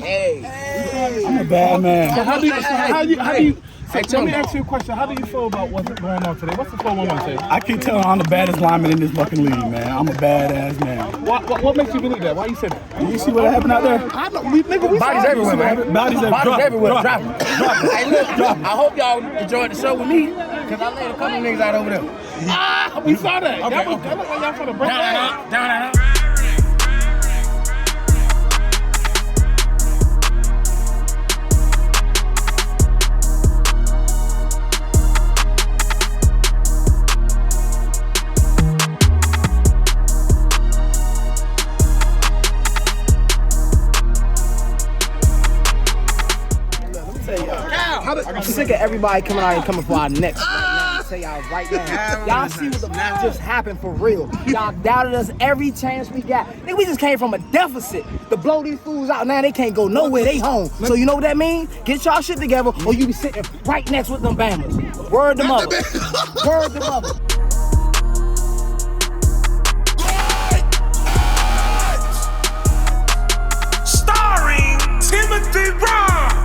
Hey. I'm a bad man. So how do you let me ask you a question. How do you feel about what's going on today? What's the 411 say? I keep telling I'm the baddest lineman in this fucking league, man. I'm a badass man. What makes you believe that? Why you say that? You see what happened out there? I know, we Bodies everywhere, man. Bodies everywhere. Drop it. Hey, look, I hope y'all enjoyed the show with me, because I laid a couple niggas out over there. We saw that. Okay, that was like y'all for the break. Down. I'm sick of everybody coming out and coming for our necks right now. I say y'all right now. Y'all see what the fuck just happened for real. Y'all doubted us every chance we got. Nigga, we just came from a deficit to blow these fools out. Now they can't go nowhere. They home. So you know what that means? Get y'all shit together or you be sitting right next with them Bammers. Word to mother. Word to mother. Starring Timothy Brown.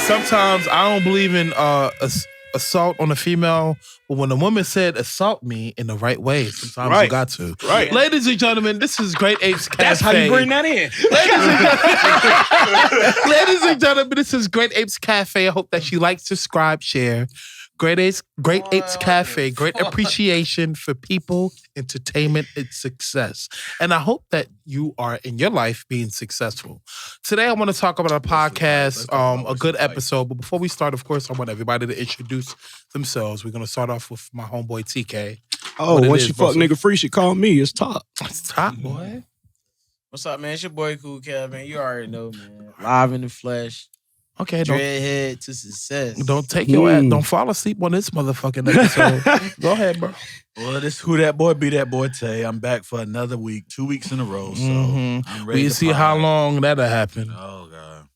Sometimes I don't believe in assault on a female, but when a woman said assault me in the right way, sometimes you got to. Right. Ladies and gentlemen, this is Great Apes Cafe. That's how you bring that in. Ladies and gentlemen, this is Great Apes Cafe. I hope that you like, subscribe, share. Great Apes Cafe, great appreciation for people, entertainment, and success. And I hope that you are in your life being successful. Today, I want to talk about a podcast, a good episode. But before we start, of course, I want everybody to introduce themselves. We're going to start off with my homeboy TK. Oh, once you fuck nigga free, she call me. It's Top. It's Top, boy. What's up, man? It's your boy Cool Kev, man. You already know, man. Live in the flesh. Okay, Dreadhead to success. Don't take your ass. Don't fall asleep on this motherfucking episode. Go ahead, bro. Well, this who that boy be that boy Tay. I'm back for another week, 2 weeks in a row. So I'm ready We to see party. how long that'll happen. Oh God.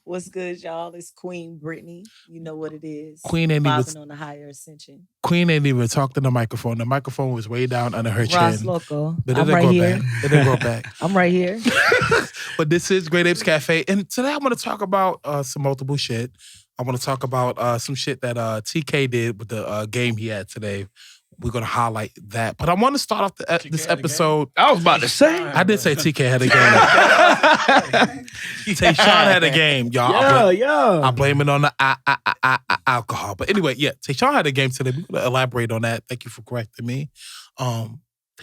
What's good, y'all? It's Queen Brittany. You know what it is. Queen ain't Vibing even on the higher ascension. Queen ain't even talked to the microphone. The microphone was way down under her Ross chin. Loco. But I'm it right didn't go here. back. It didn't go back. I'm right here. But this is Great Apes Cafe. And today I want to talk about some multiple shit. I want to talk about some shit that TK did with the game he had today. We're going to highlight that. But I want to start off this episode. I was about to say. I did say TK had a game. Tayshawn had a game, y'all. I blame it on the alcohol. But anyway, yeah, Tayshawn had a game today. We're going to elaborate on that. Thank you for correcting me.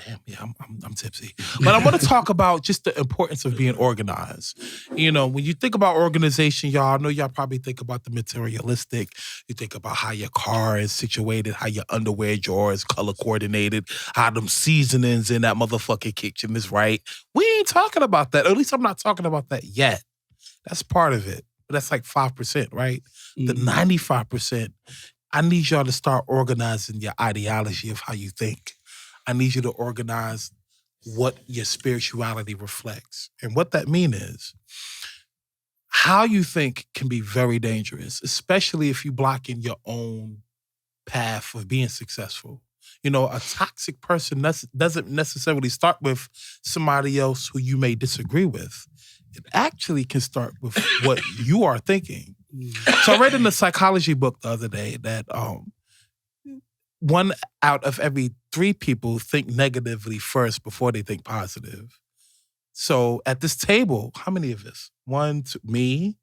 Damn, yeah, I'm tipsy. But I want to talk about just the importance of being organized. You know, when you think about organization, y'all, I know y'all probably think about the materialistic. You think about how your car is situated, how your underwear drawer is color coordinated, how them seasonings in that motherfucking kitchen is right. We ain't talking about that. Or at least I'm not talking about that yet. That's part of it. But that's like 5%, right? The 95%, I need y'all to start organizing your ideology of how you think. I need you to organize what your spirituality reflects. And what that means is how you think can be very dangerous, especially if you block in your own path of being successful. You know, a toxic person doesn't necessarily start with somebody else who you may disagree with. It actually can start with what you are thinking. So I read in a psychology book the other day that 1 out of every 3 people think negatively first before they think positive. So at this table, how many of us? 1, 2, me.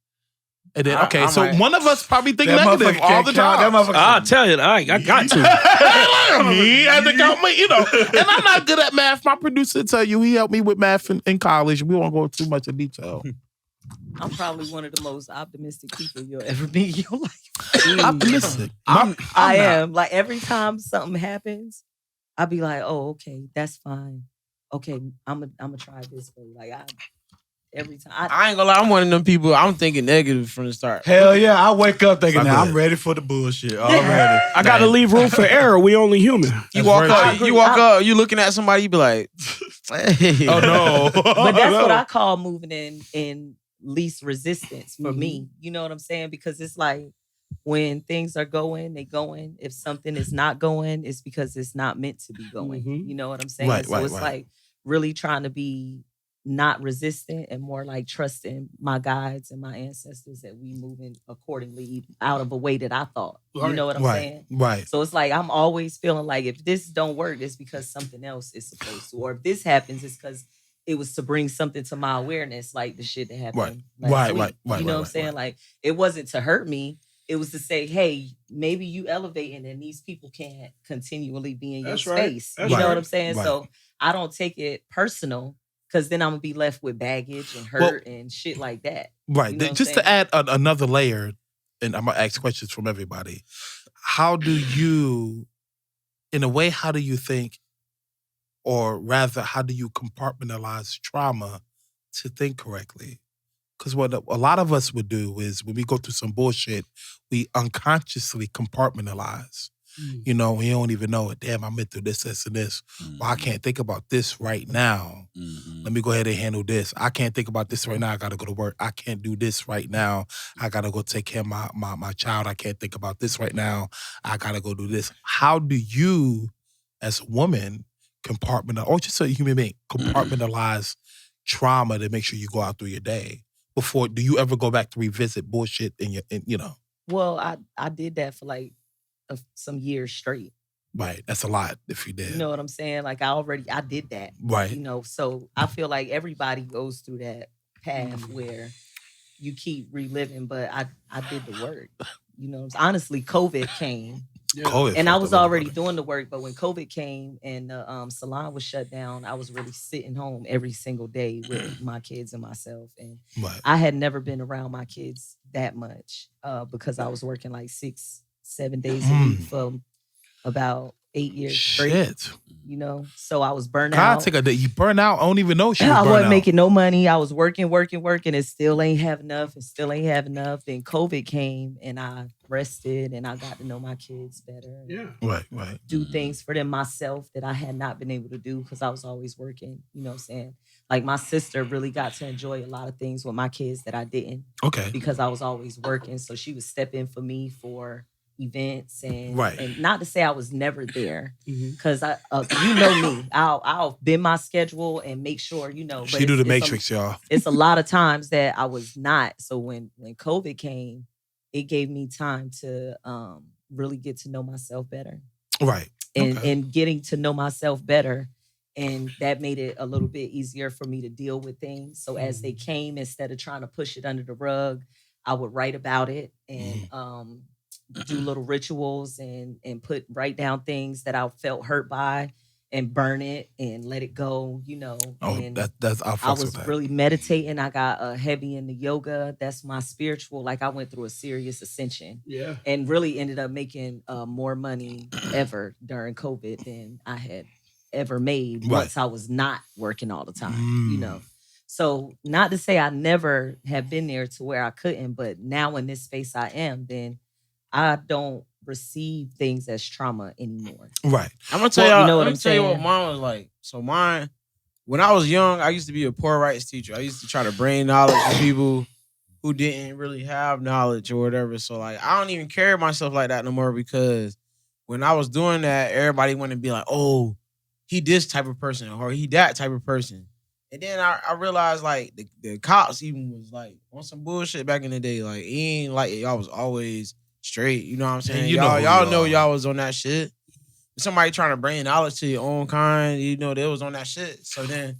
And then, okay, so right. One of us probably think negative all the time. I'll tell you, I got to. Me, I had to count me, you know. And I'm not good at math. My producer tell you he helped me with math in college. We won't go too much in detail. I'm probably one of the most optimistic people you'll ever meet in your life. Optimistic. I am. Like every time something happens, I'll be like, oh, okay, that's fine. Okay, I'm gonna try this way. Like every time. I ain't gonna lie, I'm one of them people. I'm thinking negative from the start. Hell yeah, I wake up thinking, Fuck now with I'm it. ready for the bullshit already. I gotta leave room for error. We only human. You walk very up, true. you walk up, you looking at somebody, you be like, hey. Oh no! But that's no. what I call moving in least resistance for me. You know what I'm saying? Because it's like when things are going, they going. If something is not going, it's because it's not meant to be going. You know what I'm saying? Right, so right, it's right. like really trying to be not resistant and more like trusting my guides and my ancestors that we moving accordingly out of a way that I thought. You know what I'm saying? Right. So it's like I'm always feeling like if this don't work, it's because something else is supposed to. Or if this happens, it's because it was to bring something to my awareness, like the shit that happened last week. You know what I'm saying? Like it wasn't to hurt me. It was to say, hey, maybe you elevating and these people can't continually be in your space. You know what I'm saying? Right. So I don't take it personal because then I'm gonna be left with baggage and hurt and shit like that. Right. You know what I'm Just to saying? add another layer, and I'm gonna ask questions from everybody. How do you, in a way, how do you think, or rather, how do you compartmentalize trauma to think correctly? Because what a lot of us would do is when we go through some bullshit, we unconsciously compartmentalize. You know, we don't even know it. Damn, I've been through this, this, and this. Well, I can't think about this right now. Let me go ahead and handle this. I can't think about this right now. I got to go to work. I can't do this right now. I got to go take care of my child. I can't think about this right now. I got to go do this. How do you, as a woman, compartmentalize, or just a human being, compartmentalize trauma to make sure you go out through your day? Before, do you ever go back to revisit bullshit you know? Well, I did that for like some years straight. Right. That's a lot if you did. You know what I'm saying? Like I did that. Right. You know, so I feel like everybody goes through that path where you keep reliving, but I did the work. You know, honestly, COVID came. COVID And I was already doing the work, but when COVID came and the salon was shut down, I was really sitting home every single day with my kids and myself. And I had never been around my kids that much because I was working like 6-7 days a week for about 8 years straight. You know, so I was burnt out. God, take a day. You burn out. I don't even know she was I burnt wasn't out. making no money. I was working. It still ain't have enough. Then COVID came and I rested and I got to know my kids better. Right. Do things for them myself that I had not been able to do because I was always working. You know what I'm saying? Like my sister really got to enjoy a lot of things with my kids that I didn't. Okay. Because I was always working. So she would step in for me for events and not to say I was never there because I you know me, I'll bend my schedule and make sure you know. But She do the Matrix, y'all. It's a lot of times that I was not. So when COVID came, it gave me time to really get to know myself better. Right. And getting to know myself better. And that made it a little bit easier for me to deal with things. So as they came, instead of trying to push it under the rug, I would write about it and do little rituals and write down things that I felt hurt by and burn it and let it go, you know. And that's I was really meditating. I got heavy into yoga. That's my spiritual. Like I went through a serious ascension. Yeah. And really ended up making more money ever during COVID than I had ever made once I was not working all the time, you know. So not to say I never have been there to where I couldn't, but now in this space I am, then I don't receive things as trauma anymore. Right. I'm gonna tell y'all. You know what I'm I'm tell you what saying? mine was like. So mine, when I was young, I used to be a poor rights teacher. I used to try to bring knowledge to people who didn't really have knowledge or whatever. So like, I don't even carry myself like that no more because when I was doing that, everybody wanted to be like, "Oh, he this type of person or he that type of person." And then I realized like the cops even was like on some bullshit back in the day. Like he ain't like y'all was always straight, you know what I'm saying? You y'all know know y'all was on that shit. Somebody trying to bring knowledge to your own kind, you know, they was on that shit. So then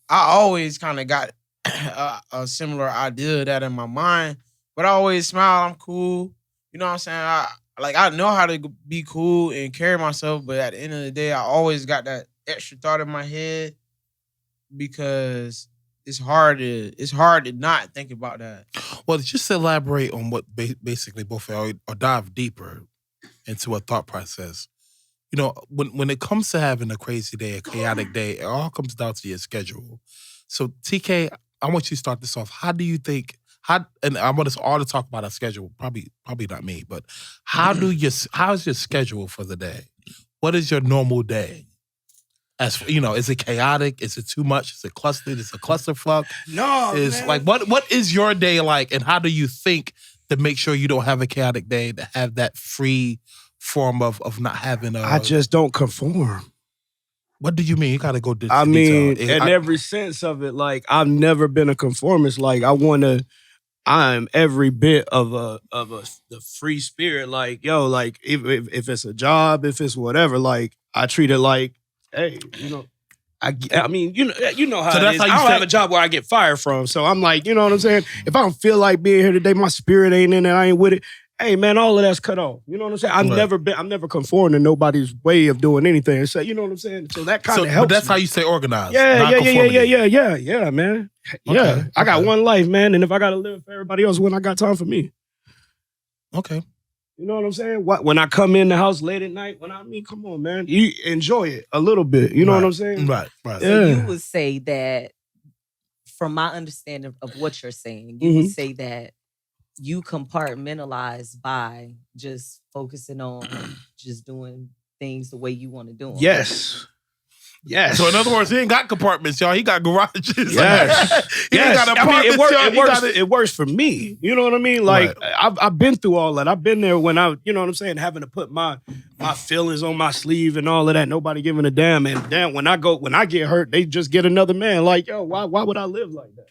I always kind of got a similar idea of that in my mind, but I always smile. I'm cool, you know what I'm saying? I know how to be cool and carry myself, but at the end of the day, I always got that extra thought in my head because it's hard to not think about that. Well, just to elaborate on what basically both of y'all, or dive deeper into a thought process. You know, when it comes to having a crazy day, a chaotic day, it all comes down to your schedule. So, TK, I want you to start this off. How do you think? And I want us all to talk about our schedule. Probably not me, but how's your schedule for the day? What is your normal day? As is it chaotic? Is it too much? Is it clustered? Is it a clusterfuck? No, man. like what is your day like, and how do you think to make sure you don't have a chaotic day, to have that free form of not having I just don't conform. What do you mean? You gotta go into I mean, detail. in every sense of it, like I've never been a conformist. Like I'm every bit of the free spirit. Like, yo, like if it's a job, if it's whatever, like I treat it like, hey, I mean, you know how it is. I don't have a job where I get fired from. So I'm like, you know what I'm saying? If I don't feel like being here today, my spirit ain't in it, I ain't with it. Hey man, all of that's cut off. You know what I'm saying? I've never conformed to nobody's way of doing anything. So you know what I'm saying? So that kind of helps. But that's me. how you stay organized. Yeah, man. Yeah. I got one life, man, and if I gotta live for everybody else, when I got time for me. Okay. You know what I'm saying? When I come in the house late at night, come on, man. You enjoy it a little bit. You know what I'm saying? Right. So you would say that, from my understanding of what you're saying, you would say that you compartmentalize by just focusing on just doing things the way you want to do them. Yes. So in other words, he ain't got compartments, y'all. He got garages. Yes. He ain't got apartments, it works for me. You know what I mean? Like I've been through all that. I've been there when you know what I'm saying, having to put my feelings on my sleeve and all of that. Nobody giving a damn. And damn, when I get hurt, they just get another man. Like, yo, why would I live like that?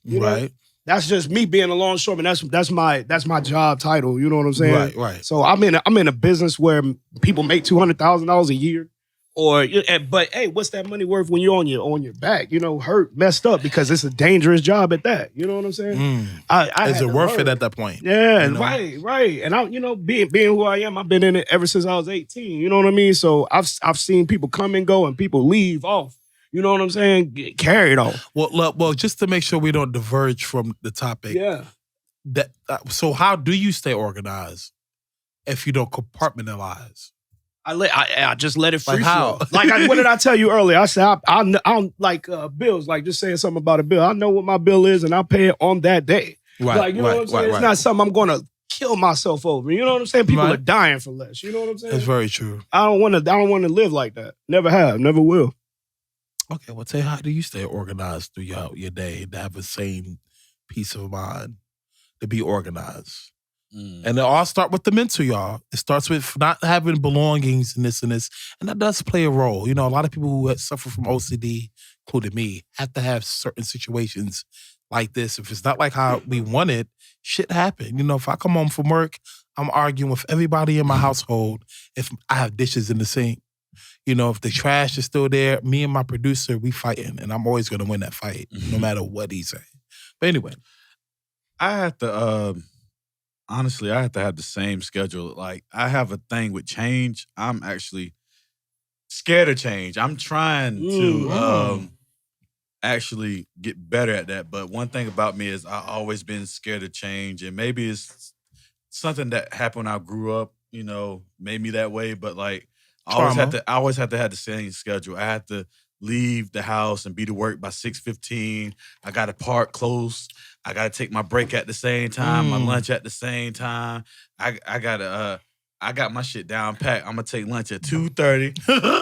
You know? That's just me being a longshoreman. That's my job title. You know what I'm saying? Right. So I'm in a business where people make $200,000 a year. But hey, what's that money worth when you're on your back? You know, hurt, messed up, because it's a dangerous job at that. You know what I'm saying? Is it worth it at that point? Yeah, right. And I, being who I am, I've been in it ever since I was 18. You know what I mean? So I've seen people come and go and people leave off. You know what I'm saying? Get carried off. Well, just to make sure we don't diverge from the topic. Yeah. So how do you stay organized if you don't compartmentalize? I just let it free how? flow. What did I tell you earlier? I said I don't like bills. Like just saying something about a bill. I know what my bill is, and I pay it on that day. Right. You know what I'm saying? It's not something I'm gonna kill myself over. You know what I'm saying? People are dying for less. You know what I'm saying? That's very true. I don't want to live like that. Never have. Never will. Okay, well, Tay, how do you stay organized throughout your day to have the same peace of mind, to be organized? And it all start with the mental, y'all. It starts with not having belongings and this. And that does play a role. You know, a lot of people who suffer from OCD, including me, have to have certain situations like this. If it's not like how we want it, shit happen. You know, if I come home from work, I'm arguing with everybody in my household if I have dishes in the sink. You know, if the trash is still there, me and my producer, we fighting. And I'm always going to win that fight, no matter what he say. But anyway. I have to, honestly, I have to have the same schedule. Like, I have a thing with change. I'm actually scared of change. I'm trying to actually get better at that. But one thing about me is I've always been scared of change. And maybe it's something that happened when I grew up, made me that way. But like, I always have to have the same schedule. I had to leave the house and be to work by 6:15. I got to park close. I got to take my break at the same time, my lunch at the same time. I got my shit down packed. I'm going to take lunch at 2:30.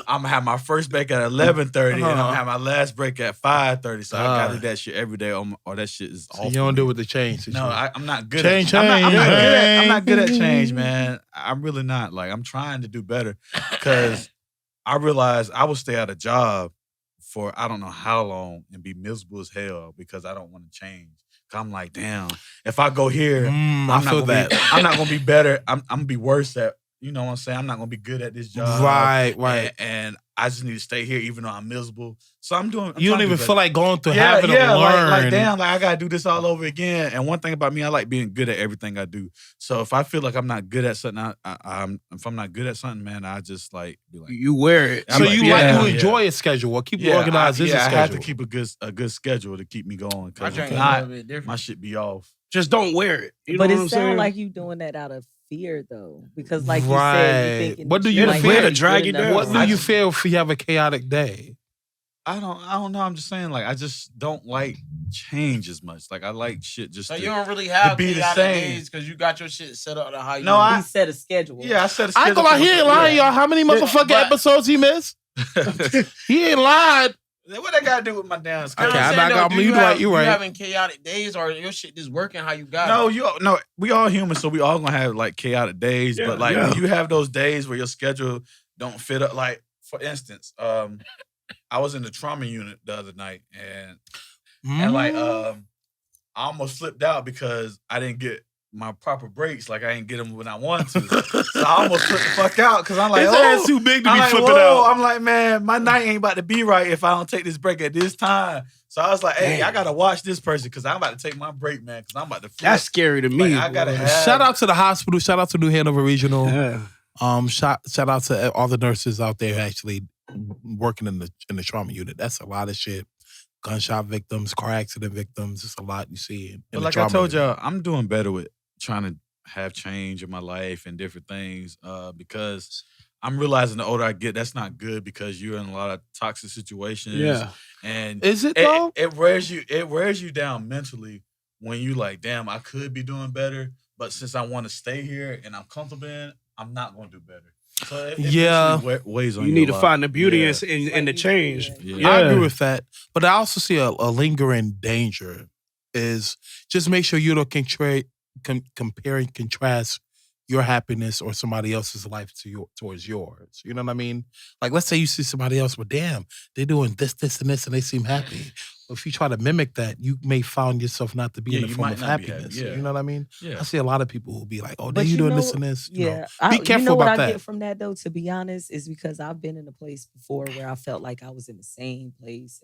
I'm going to have my first break at 11:30, and I'm going to have my last break at 5:30. So I got to do that shit every day, or that shit is awful. You don't do it with the change. No, I'm not good change, at change. I'm not good at change, man. I'm really not. Like, I'm trying to do better because I realized I will stay at a job for I don't know how long and be miserable as hell because I don't want to change. I'm like, damn, if I go here, I'm not gonna be better. I'm gonna be worse at, you know what I'm saying? I'm not gonna be good at this job. Right. And I just need to stay here even though I'm miserable. So I'm you don't even feel like going through having to learn. Like damn, like I gotta do this all over again. And one thing about me, I like being good at everything I do. So if I feel like I'm not good at something, if I'm not good at something, man, I just like be like, you wear it. So you enjoy a schedule or keep you organized. I have to keep a good schedule to keep me going. Because if not, my shit be off. Just don't wear it. You know but what it I'm sounds saying? like you doing that out of fear, though, because like you said, you thinking what do you fear to drag you down? What do you feel if you have a chaotic day? I don't know. I'm just saying, like, I just don't like change as much. Like, I like shit just So to, you don't really have be the chaotic same. days because you got your shit set up to how you. No, He set a schedule. Yeah, I said a I ain't schedule. gonna lie, for he ain't myself. lying, y'all. How many motherfucking but- episodes he missed? He ain't lied. What that got to do with my damn schedule? Okay, I'm I'm saying, not though, gonna. do You right. You You right. having chaotic days or your shit just working how you got No, it? we all human, so we all gonna have like chaotic days. Yeah, but like yeah. when you have those days where your schedule don't fit up, like for instance, I was in the trauma unit the other night, and like I almost flipped out because I didn't get my proper breaks. Like I didn't get them when I wanted to, so I almost flipped the fuck out because I'm like, His ass too big to I'm be like, flipping whoa. out. I'm like, man, my night ain't about to be right if I don't take this break at this time. So I was like, hey, I gotta watch this person because I'm about to take my break, man. Because I'm about to flip. That's scary to me. Like, I gotta boy. have. Shout out to the hospital. Shout out to New Hanover Regional. Yeah. Shout out to all the nurses out there actually working in the trauma unit. That's a lot of shit. Gunshot victims, car accident victims. It's a lot you see. In But the like I trauma told unit. y'all, I'm doing better with trying to have change in my life and different things because I'm realizing the older I get, that's not good because you're in a lot of toxic situations. Yeah. And Is it though? It wears you down mentally when you like, damn, I could be doing better, but since I want to stay here and I'm comfortable in, I'm not going to do better. So it eventually weighs on you you need a to lot. find the beauty Yeah. in the change. Yeah. I agree with that. But I also see a lingering danger is just make sure you don't compare and contrast your happiness or somebody else's life towards yours. You know what I mean? Like, let's say you see somebody else, but damn, they're doing this, and this, and they seem happy. But if you try to mimic that, you may find yourself not to be in the you form might of not be happiness. happy, yeah. You know what I mean? Yeah. I see a lot of people who be like, oh, But you doing know, this and this. You know, I, be careful you know what about I that. get from that though, to be honest, is because I've been in a place before where I felt like I was in the same place.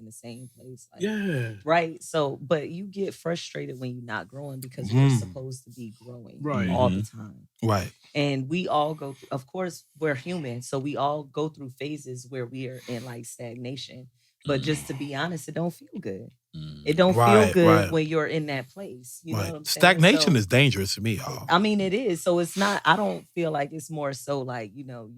Like, Yeah. right. So, but you get frustrated when you're not growing because Mhm. we're supposed to be growing Right. all the time. Right. And we all go through, of course, we're human. So we all go through phases where we are in like stagnation. But just to be honest, it don't feel good. It don't feel Right, good right. when you're in that place. You know what I'm saying? Stagnation So- is dangerous to me, y'all. I mean, it is. So it's not, I don't feel like it's more so like, you know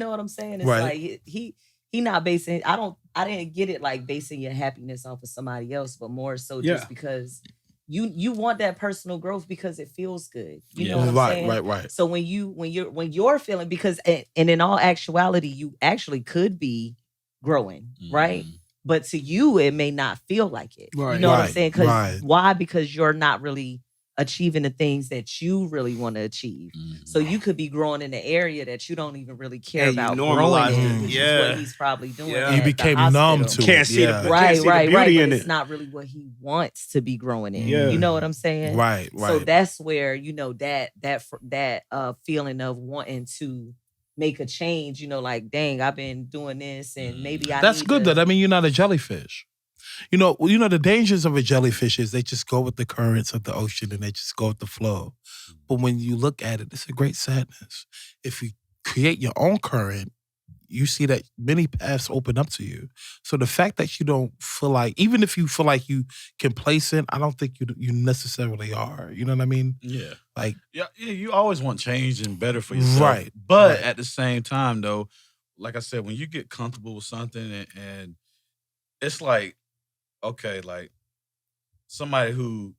what I'm saying? It's Right. like he not basing, I didn't get it like basing your happiness off of somebody else, but more so just Yeah. because you want that personal growth because it feels good. You know Yeah. what I'm Right, saying? right. So when you're feeling, because and in all actuality, you actually could be growing, right? But to you, it may not feel like it. Right. You know what I'm Right, saying? Because right. why? Because you're not really achieving the things that you really want to achieve. So you could be growing in an area that you don't even really care And you about normalize growing it. in, which is Yeah. what he's probably doing. Yeah. at You the became hospital. numb to Can't it. see yeah. the Right, beauty but in it's it. not really what he wants to be growing in. Yeah. You know what I'm saying? Right, So right. that's where that feeling of wanting to make a change. You know, like dang, I've been doing this, and maybe That's need good to, though. I mean, you're not a jellyfish. You know the dangers of a jellyfish is they just go with the currents of the ocean and they just go with the flow. But when you look at it, it's a great sadness. If you create your own current, you see that many paths open up to you. So the fact that you don't feel like, even if you feel like you complacent, I don't think you necessarily are. You know what I mean? Yeah. Like, Yeah, you always want change and better for yourself. Right, But right. at the same time, though, like I said, when you get comfortable with something and it's like, okay, like somebody who,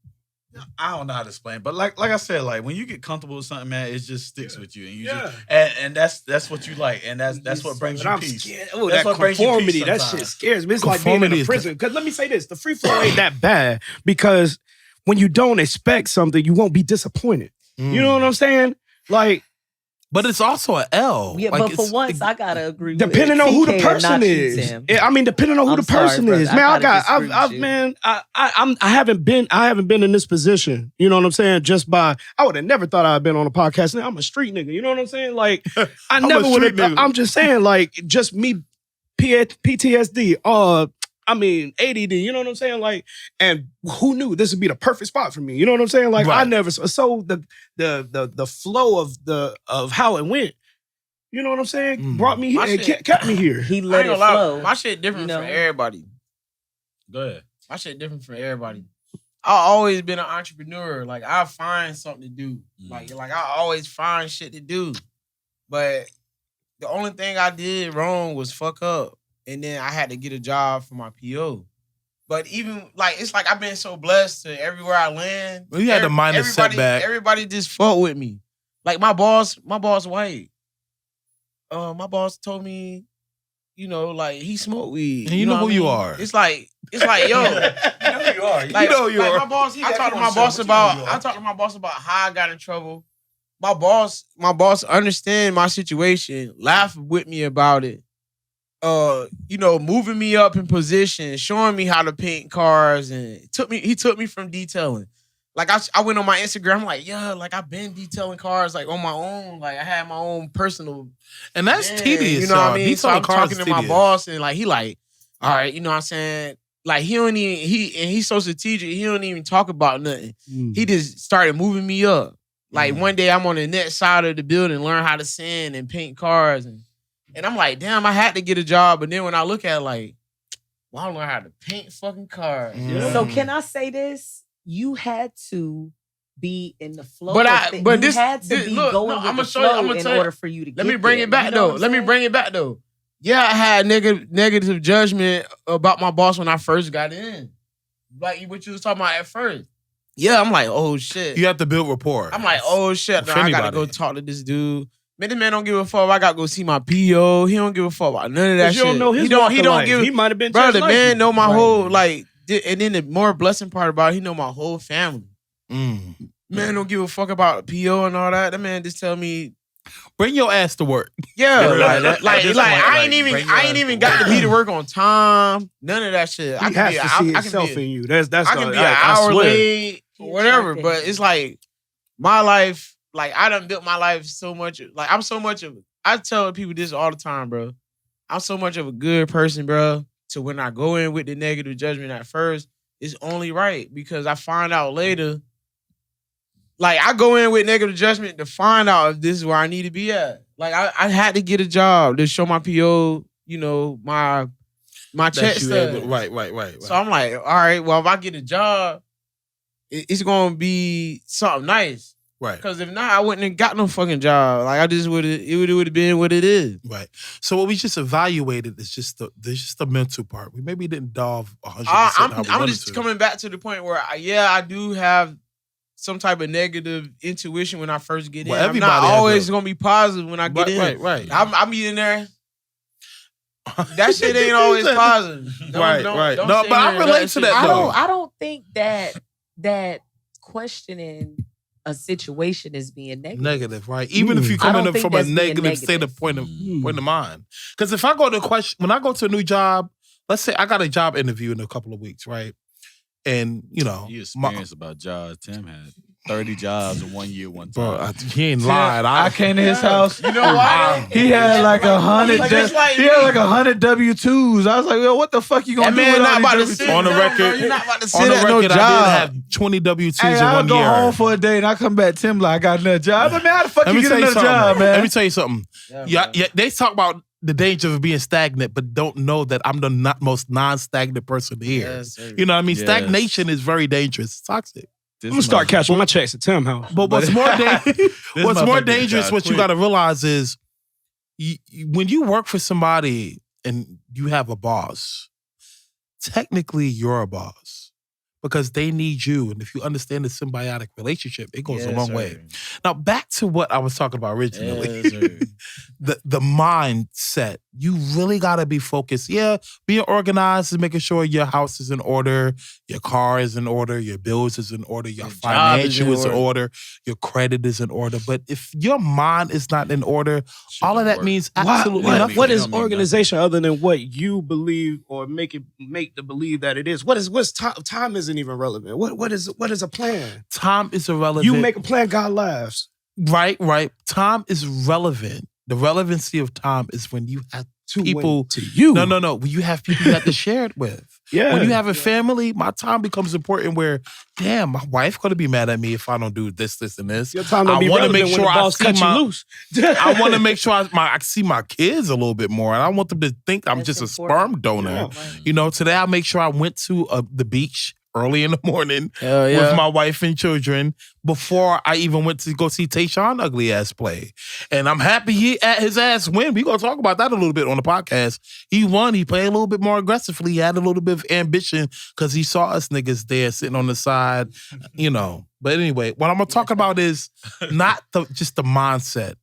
I don't know how to explain, but like I said, like when you get comfortable with something, man, it just sticks with you, and you just and that's what you like, and that's what brings But you I'm peace. scared. Oh, That's that what brings you peace conformity, that sometimes. shit scares me. It's like being in Conformity a is prison. Because let me say this, the free flow ain't that bad because when you don't expect something, you won't be disappointed. You know what I'm saying? Like, but it's also an L. Yeah, Like, but for it's- once, I gotta agree. depending with on who the TK or person not shoot is. him. I mean, depending on who I'm the sorry, person brother. is. I Man, gotta disagree with you. man, I haven't been in this position. You know what I'm saying? Just by, I would have never thought I'd been on a podcast. Now I'm a street nigga. You know what I'm saying? Like, I never would have. I'm just saying, like, just me, PTSD. I mean, ADD, you know what I'm saying? Like, and who knew this would be the perfect spot for me? You know what I'm saying? Like, I Right. never, so the flow of how it went, you know what I'm saying? Brought me here My and shit- kept me here. He I let ain't it gonna lie, flow. my shit different you know? from everybody. Go ahead. My shit different from everybody. I always been an entrepreneur. Like I find something to do. Like I always find shit to do. But the only thing I did wrong was fuck up. and then I had to get a job for my PO. But even like it's like I've been so blessed to everywhere I land. Well, you had a minor setback. Everybody just fought with me. Like my boss white. My boss told me, you know, like he smoked weed. And you know who what I you mean? are. It's like yo, You know who you are. like, you know you are. my boss. I talked to my boss about how I got in trouble. My boss understand my situation, laughed with me about it. You know, moving me up in position, showing me how to paint cars, and he took me from detailing. Like I went on my Instagram, I'm like, yeah, like I've been detailing cars like on my own. Like I had my own personal, and that's tedious. You know what I mean? So I'm talking to my tedious. boss, and like he like, all right, you know what I'm saying? Like he's so strategic, he don't even talk about nothing. He just started moving me up. Like one day I'm on the next side of the building, learn how to sand and paint cars, and I'm like, damn, I had to get a job. But then when I look at it, like, well, I learned how to paint fucking cars. So can I say this? You had to be in the flow. But you had to be going with the flow in order for you to get Let me bring there. it back though. Let me bring it back though. Yeah, I had negative judgment about my boss when I first got in. Like what you was talking about at first. Yeah, I'm like, oh shit. You have to build rapport. I'm like, oh shit. Now I gotta go talk to this dude. Man, this man don't give a fuck if I gotta go see my PO. He don't give a fuck about none of that shit. You don't know his he don't give. He might have been brother. just Man, like know my whole like. And then the more blessing part about it, he know my whole family. Man don't give a fuck about PO and all that. That man just tell me, bring your ass to work. Yeah, like I ain't even got to be to work on time. None of that shit. He has to see himself in you. That's I can be an hour late or whatever. But it's like my life. Like I done built my life so much. Like I'm so much of. I tell people this all the time, bro. I'm so much of a good person, bro. So when I go in with the negative judgment at first, it's only right because I find out later. Like I go in with negative judgment to find out if this is where I need to be at. Like I had to get a job to show my PO, you know, my check stub. Right. So I'm like, all right, well, if I get a job, it's gonna be something nice. Right. Because if not, I wouldn't have got no fucking job. Like it would have been what it is. Right. So what we just evaluated is just the mental part. We maybe didn't dive 100%. I'm just coming back to the point where I do have some type of negative intuition when I first get in. I'm not always gonna be positive when I get in. Right. I'm in there. That shit ain't always positive. Right. Don't no, but I relate to that though. I don't think that questioning a situation is being negative. Right? Even if you come in from a negative state of point of mind. Because if I go to when I go to a new job, let's say I got a job interview in a couple of weeks, right? And you know, you experienced about jobs. Tim had 30 jobs in 1 year, one time. Bro, he ain't lied. I came to his house. You know why? He had like 100. He had like 100 W-2s. I was like, well, what the fuck you gonna do? Man, with not all about to these sit. On the record, You're not about to sit on the at no record, I job. did have 20 W-2s Hey, in I'll 1 go year. home for a day and I come back. Tim like, I got another job. But man, how the fuck Let you me get tell you another something. job, man? Let me tell you something. Yeah, They talk about the danger of being stagnant, but don't know that I'm the most non-stagnant person here. Yes, sir. You know what I mean? Yes. Stagnation is very dangerous. It's toxic. I'm gonna start catching my checks at Tim house. But what's more motherfucker dangerous, got what you quick. got to realize is when you work for somebody and you have a boss, technically you're a boss because they need you. And if you understand the symbiotic relationship, it goes a long way. Now, back to what I was talking about originally. the mindset. You really got to be focused. Yeah, being organized and making sure your house is in order, your car is in order, your bills is in order, your financial is in order, your credit is in order. But if your mind is not in order, all of that means absolutely nothing. What is organization other than what you believe or make the believe that it is? What's time? Time isn't even relevant. What is a plan? Time is irrelevant. You make a plan, God laughs. Right. Time is relevant. The relevancy of time is when you have people to you. No. When you have people you have to share it with. Yeah. When you have a family, my time becomes important where, damn, my wife gonna be mad at me if I don't do this, and this. Your time don't be want to relevant make when sure the boss cut you loose. I want to make sure I see my kids a little bit more. And I want them to think I'm That's just a important. sperm donor. Yeah. You know, today I make sure I went to the beach early in the morning Hell yeah. with my wife and children before I even went to go see Tayshaun ugly ass play. And I'm happy his ass win. We gonna talk about that a little bit on the podcast. He won. He played a little bit more aggressively. He had a little bit of ambition because he saw us niggas there sitting on the side, you know. But anyway, what I'm gonna talk about is not just the mindset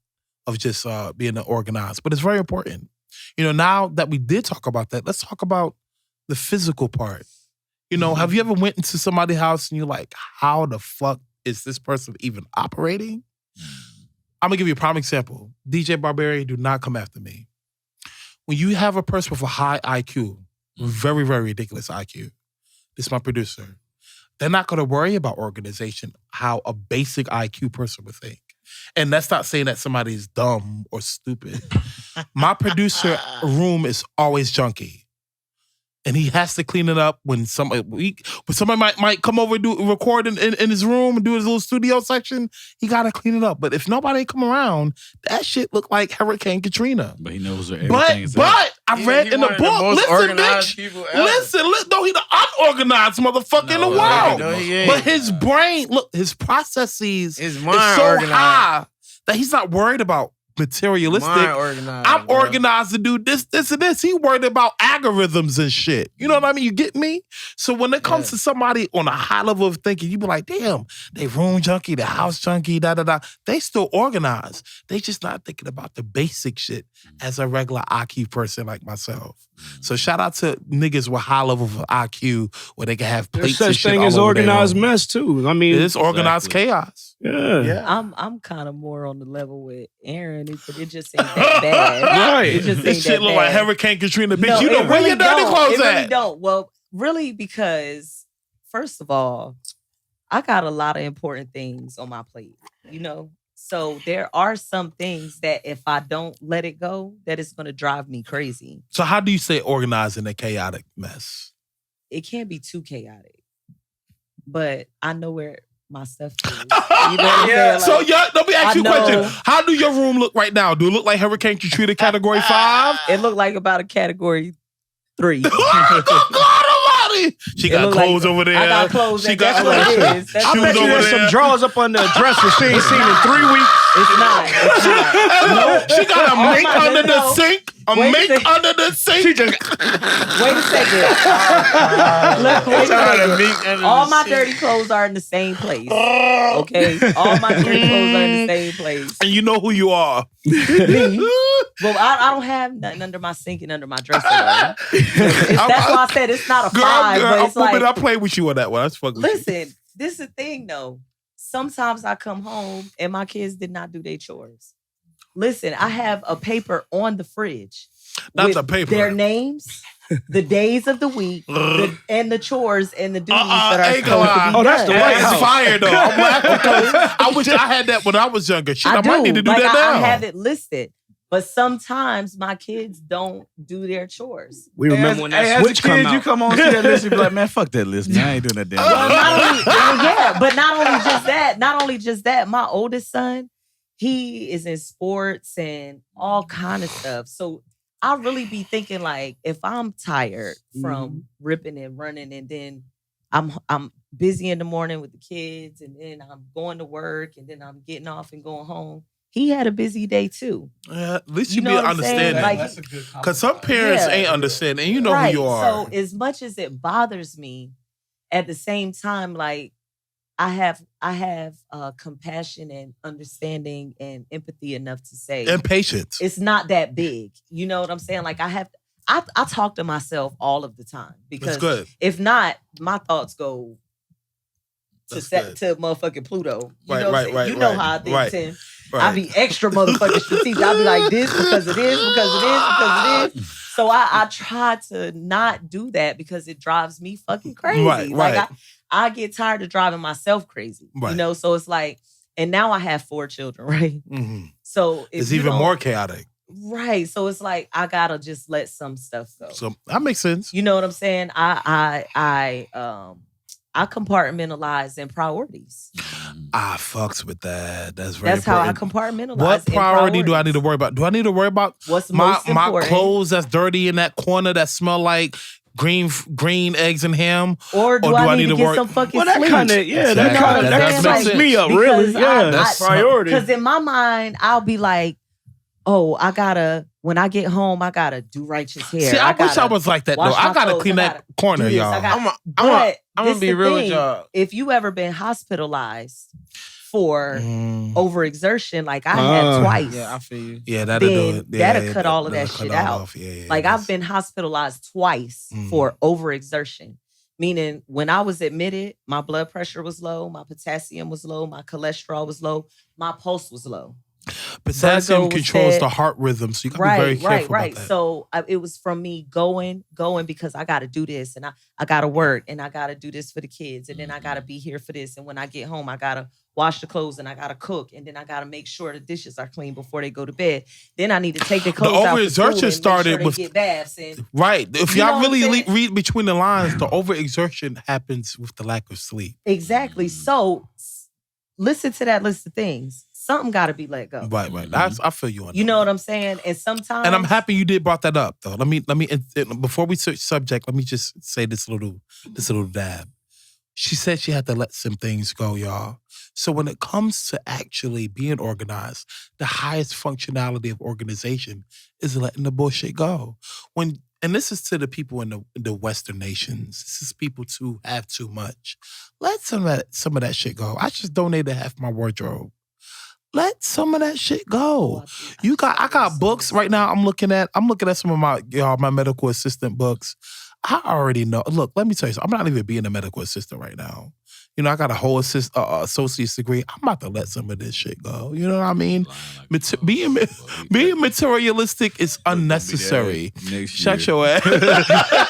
of just being organized, but it's very important. You know, now that we did talk about that, let's talk about the physical part. You know, have you ever went into somebody's house and you're like, how the fuck is this person even operating? I'm gonna give you a prime example. DJ Barbarian, do not come after me. When you have a person with a high IQ, very, very ridiculous IQ, this is my producer, they're not gonna worry about organization, how a basic IQ person would think. And that's not saying that somebody's dumb or stupid. My producer room is always junky. And he has to clean it up when somebody might come over and record in his room and do his little studio section. He gotta clean it up. But if nobody come around, that shit look like Hurricane Katrina. But he knows where everything is. But I read in the book. Listen, bitch. Listen. No, he the unorganized motherfucker in the world. But his brain, look, his processes is so organized. high that he's not worried about materialistic. I'm organized to do this, and this. He worried about algorithms and shit. You know what I mean? You get me? So when it comes to somebody on a high level of thinking, you be like, damn, they room junkie, the house junkie, da-da-da. They still organized. They just not thinking about the basic shit as a regular IQ person like myself. So shout out to niggas with high level of IQ where they can have plates There's and such shit thing all as over organized their mess too. I mean, it's organized chaos. Yeah. I'm kind of more on the level with Aaron. It just ain't that bad. Right. It just This ain't shit that look bad. like Hurricane Katrina, bitch. No, You know it where really your dirty don't. clothes It really at? don't. Well, really, because first of all, I got a lot of important things on my plate. You know, so there are some things that if I don't let it go, that it's going to drive me crazy. So how do you say organized in a chaotic mess? It can't be too chaotic, but I know where my stuff is. You know what I'm saying? So Like, let me ask you a I question. know- How do your room look right now? Do it look like Hurricane Katrina Category 5? It looked like about a category 3. God almighty! She It got look clothes like- over there. I got clothes. She That's got what it shoes is. That's I bet you over there's some there. drawers up on the dresser she ain't seen in 3 weeks. It's not. It's not. She got a All mink my- under the no. sink. A Wait a mink second. under the sink. Wait a second. Look, wait a second. All my dirty clothes are in the same place. Okay? All my dirty clothes are in the same place. And you know who you are. Well, I don't have nothing under my sink and under my dresser. That's why I said it's not a 5, but it's like, I played with you on that one. That's fucking with you. listen, this is the thing though. Sometimes I come home and my kids did not do their chores. Listen, I have a paper on the fridge. That's with a paper. Their names, the days of the week, and the chores and the duties that are ain't gonna supposed to lie. be Oh, that's the done. White That's House. fire though. I'm laughing because I wish I had that when I was younger. Shit, I might need to do Like, that now. I have it listed. But sometimes my kids don't do their chores. We remember when that as a switch come kid, out. you come on to that list and be like, man, fuck that list, man. I ain't doing that damn Well, thing. not only, yeah, but not only just that, my oldest son, he is in sports and all kind of stuff. So I really be thinking like, if I'm tired from ripping and running, and then I'm busy in the morning with the kids, and then I'm going to work, and then I'm getting off and going home. He had a busy day too. At least You you know be what I'm saying? understanding. Like, Because some parents Yeah. ain't understanding. And you know right. who you are. So as much as it bothers me, at the same time, like I have compassion and understanding and empathy enough to say And patience. it's not that big. You know what I'm saying? Like I talk to myself all of the time because That's good. if not, my thoughts go to That's set good. to motherfucking Pluto. You Right, know what I'm right, saying? right, You know right, how I think, right, Tim. right. I be extra motherfucking strategic. I be like this because it is, because it is, because it is. So I try to not do that because it drives me fucking crazy. Right, Like right. I get tired of driving myself crazy. Right. You know, so it's like, and now I have 4 children, right? Mhm. So if It's you even don't- more chaotic. Right. So it's like I gotta just let some stuff go. So that makes sense. You know what I'm saying? I compartmentalize in priorities. I fucks with that. That's very That's how I important. compartmentalize. What in priority do I need to priorities. worry about? Do I need to worry about What's my most important? clothes that's dirty in that corner that smell like green eggs and ham? Or do I need to get some fucking Well, that sleep? kind of, that sums me up, really. That's priority. Because in my mind, I'll be like, oh, when I get home, I gotta do righteous hair. See, I wish I was like that, though. I gotta clean that corner, y'all. I'm gonna be real with y'all. If you ever been hospitalized for overexertion, like I had twice. Yeah, I feel you. Yeah, that'll do it. That'll cut all of that shit out. Like I've been hospitalized twice for overexertion. Meaning when I was admitted, my blood pressure was low, my potassium was low, my cholesterol was low, my pulse was low. Potassium controls the heart rhythm, so you gotta be very careful about that. So it was from me going because I gotta do this and I gotta work and I gotta do this for the kids and then I gotta be here for this and when I get home I gotta wash the clothes and I gotta cook and then I gotta make sure the dishes are clean before they go to bed. Then I need to take the clothes out. The overexertion started with get baths and, right. If y'all really read between the lines, the overexertion happens with the lack of sleep. Exactly. So listen to that list of things. Something got to be let go. Right. I feel you on that. You know what I'm saying? And sometimes, and I'm happy you did brought that up, though. Let me before we switch subject, let me just say this little dab. She said she had to let some things go, y'all. So when it comes to actually being organized, the highest functionality of organization is letting the bullshit go. And this is to the people in the Western nations. This is people who have too much. Let some of that shit go. I just donated half my wardrobe. Let some of that shit go. I got books right now. I'm looking at some of my medical assistant books. I already know. Look, let me tell you something. I'm not even being a medical assistant right now. You know, I got a whole associate's degree. I'm about to let some of this shit go. You know what I mean? Being materialistic is unnecessary. Shut your ass.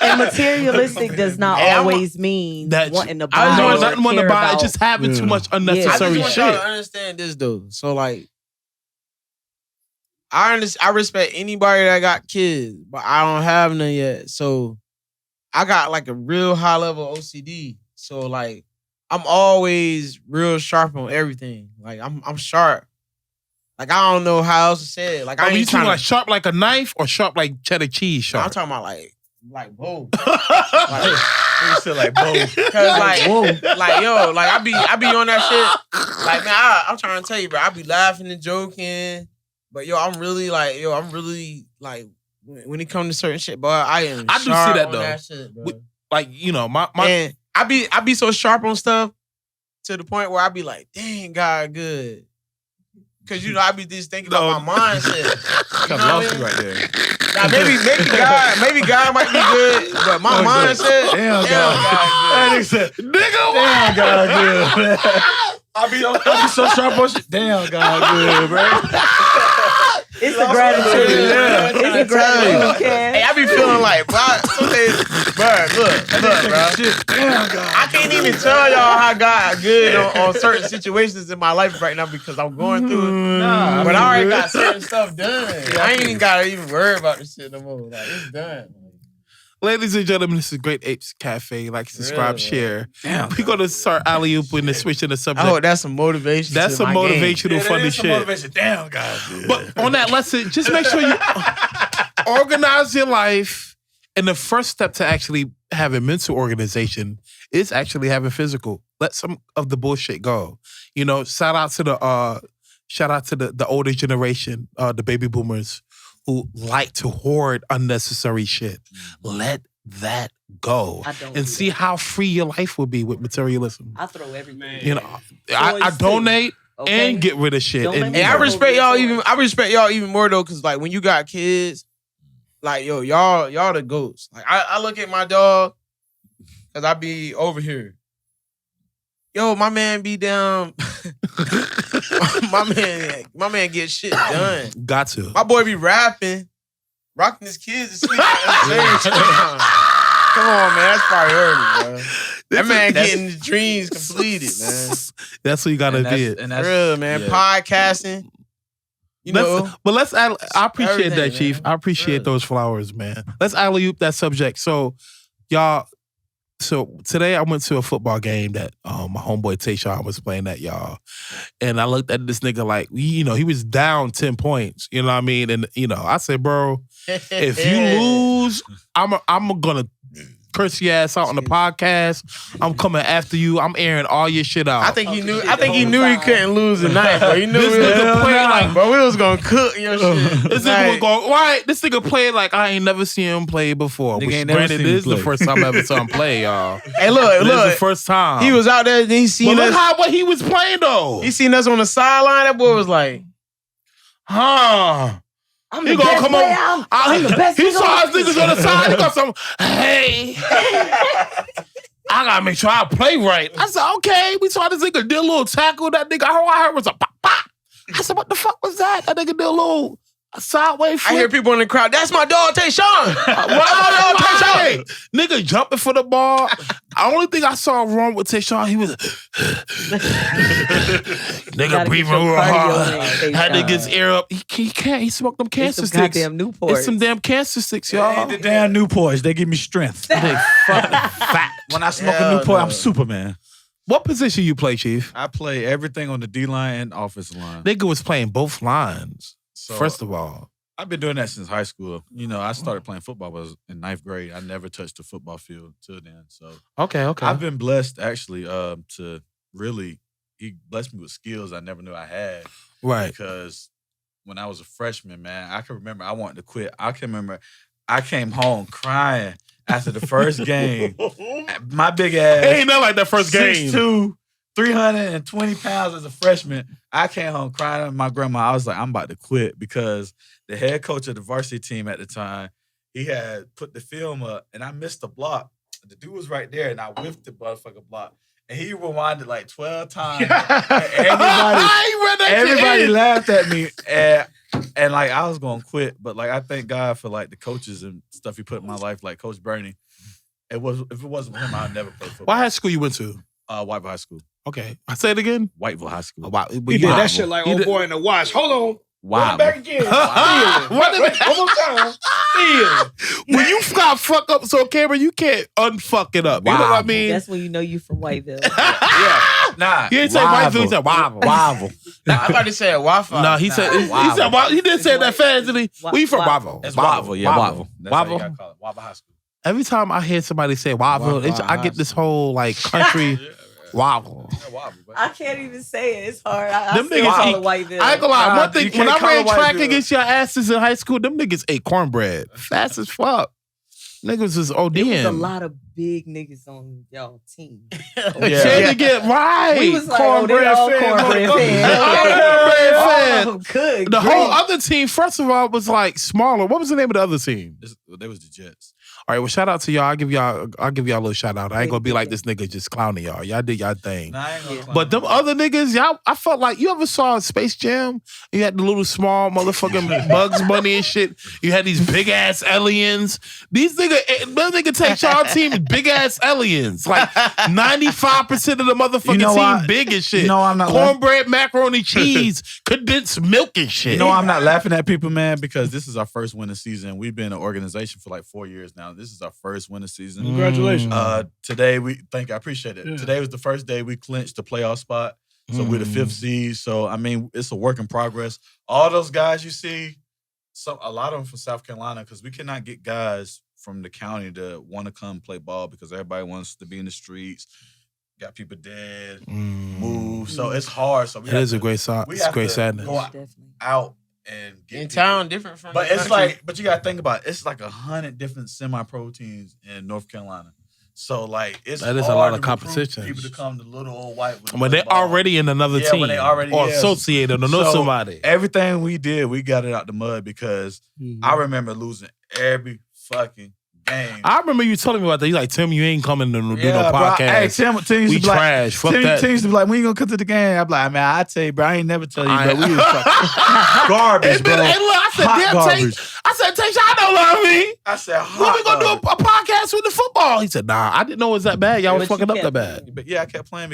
And materialistic does not always mean wanting to buy. I just want to buy. Just having too much unnecessary shit. I just want y'all to understand this, though. So, like, I respect anybody that got kids, but I don't have none yet. So, I got like a real high level OCD. So, like, I'm always real sharp on everything. Like I'm sharp. Like I don't know how else to say it. Like I ain't you talking like sharp like a knife or sharp like cheddar cheese sharp? I'm talking about like both. You said like both. Cause I be on that shit. Like man, I'm trying to tell you, bro. I be laughing and joking, but I'm really when it comes to certain shit, boy, I do see that though. That shit, like my. And I be so sharp on stuff to the point where I be like, dang, God, good. Cause I be just thinking about my mindset. You lost you right there. Now maybe God might be good, but my mindset, damn God good. Said, nigga, damn God good, man. I be so sharp on shit. Damn God good, bro. It's a gratitude. It's a gratitude, Ken. Hey, I be feeling like, bro, some days, look, bro. Damn, God. I can't even tell y'all how God good on certain situations in my life right now because I'm going through it. But I already got certain stuff done. I ain't even gotta even worry about this shit no more. Like, it's done. Ladies and gentlemen, this is Great Apes Cafe. Like, subscribe, share. We're going to start alley-ooping and switching the subject. Oh, that's some motivation. That's some motivational, funny shit. Motivation. Damn, guys. But on that lesson, just make sure you organize your life. And the first step to actually having mental organization is actually having physical. Let some of the bullshit go. You know, shout out to the older generation, the baby boomers, who like to hoard unnecessary shit. Let that go and see how free your life will be with materialism. I throw everything. You know, I donate and get rid of shit. And I respect y'all even. I respect y'all even more though, because like when you got kids, like y'all the goats. Like I look at my dog, cause I be over here. Yo, my man be down. my man get shit done. Got to. My boy be rapping, rocking his kids to sleep at the same time. Come on, man, that's priority, bro. That man getting his dreams completed, man. That's what you gotta be. And that's real, man. Yeah. Podcasting. I appreciate that, Chief. I appreciate those flowers, man. Let's alley-oop that subject. So, y'all, So today I went to a football game that my homeboy Tayshawn was playing at, y'all. And I looked at this nigga like, he was down 10 points. You know what I mean? And, I said, bro, if you lose, I'm going to curse your ass out on the podcast. I'm coming after you. I'm airing all your shit out. I think he knew he couldn't lose tonight, bro. He knew this nigga played like, bro, we was gonna cook your shit. This nigga was going, right? This nigga played like I ain't never seen him play before. Which granted, this is the first time I ever saw him play, y'all. Hey, look. This is the first time. He was out there and he seen us. Look what he was playing though. He seen us on the sideline. That boy was like, I'm the best player. I'm the best. He saw his niggas on the side. He got some, hey, I gotta make sure I play right. I said, okay. We saw this nigga did a little tackle. That nigga, all I heard was a pop, pop. I said, what the fuck was that? That nigga did a little sideways flip. I hear people in the crowd, that's my dog, Tayshawn. Right. Nigga jumping for the ball. The only thing I saw wrong with Tayshawn, he was nigga breathing real hard. Had to get his air up. He can't. He smoked them cancer sticks. Goddamn Newports. It's some damn cancer sticks, y'all. The damn Newports, they give me strength. They fucking fat. When I smoke a Newport, I'm Superman. What position you play, Chief? I play everything on the D line and offensive line. Nigga was playing both lines. So, first of all, I've been doing that since high school. I started playing football was in 9th grade. I never touched the football field till then. So okay. I've been blessed actually to really. He blessed me with skills I never knew I had. Right. Because when I was a freshman, man, I can remember I wanted to quit. I can remember I came home crying after the first game. My big ass. It ain't nothing like that first game. 6'2", 320 pounds as a freshman. I came home crying to my grandma. I was like, I'm about to quit because the head coach of the varsity team at the time, he had put the film up and I missed the block. The dude was right there and I whiffed the motherfucking block. And he rewinded like 12 times. Everybody laughed at me. And like I was gonna quit. But like I thank God for like the coaches and stuff he put in my life, like Coach Bernie. If it wasn't him, I'd never play football. What high school you went to? Whiteville High School. Okay. I say it again. Whiteville High School. Wow. He did that shit like old boy in the watch. Hold on. Wow. Back again. One more time. When you got fuck up so Cameron, you can't unfuck it up. You know what I mean? That's when you know you from Whiteville. Nah. He didn't say Whiteville, he said Wobble. I thought he said Wi-Fi. No, he said he didn't say that fast, did he? Where you from? Wobble. It's Wobble. Yeah, Wobble. That's how you Wobble. gotta call it. Wobble High School. Every time I hear somebody say Wobble, I get this whole like country Wobble. I can't even say it. It's hard. Them niggas call eat, it Whiteville. I ain't gonna lie. One thing, when I ran track Whiteville. against your asses in high school, them niggas ate cornbread. Fast as fuck. Niggas was ODing. There was a lot of big niggas on y'all team. Trying to get right. We was like, cornbread cornbread fan. Good. The whole other team, first of all, was like smaller. What was the name of the other team? They was the Jets. All right, well, shout out to y'all. I'll give y'all a little shout out. I ain't gonna be like this nigga just clowning y'all. Y'all did y'all thing. Nah, I ain't gonna clown But them other niggas, y'all, I felt like you ever saw Space Jam? You had the little small motherfucking Bugs Bunny and shit. You had these big ass aliens. These nigga take y'all team big ass aliens. Like 95% of the motherfucking team big as shit. I'm not cornbread, macaroni, cheese, condensed milk and shit. I'm not laughing at people, man, because this is our first winning season. We've been an organization for like 4 years now. This is our first winning season. Congratulations. Today I appreciate it. Yeah. Today was the first day we clinched the playoff spot. So we're the 5th seed. So I mean, it's a work in progress. All those guys you see, a lot of them from South Carolina, because we cannot get guys from the county to want to come play ball because everybody wants to be in the streets. Got people dead, move. So it's hard. So It is a great sadness. Go out and get in town, different from. But the it's country. like, but you gotta think about it. It's like 100 different semi-proteins in North Carolina. So like, it's that is hard a lot to of recruit competition. people to come to little old white. When they're already in another team, when they already or associated or know somebody. Everything we did, we got it out the mud because I remember losing every fucking game. I remember you telling me about that. You like, Tim, you ain't coming to do no bro. podcast. Hey, Tim used we to be like, trash. Fuck Tim that. used to be like, when you gonna come to the game? I'm like, man, I tell you, bro, I ain't never tell you, bro. We was fucking garbage, bro. Hey, look, I said, damn, garbage. I said, Tay, I don't love me. I said, when we gonna do a podcast with the football? He said, nah, I didn't know it was that bad. Y'all was fucking up that bad. But yeah, I kept playing.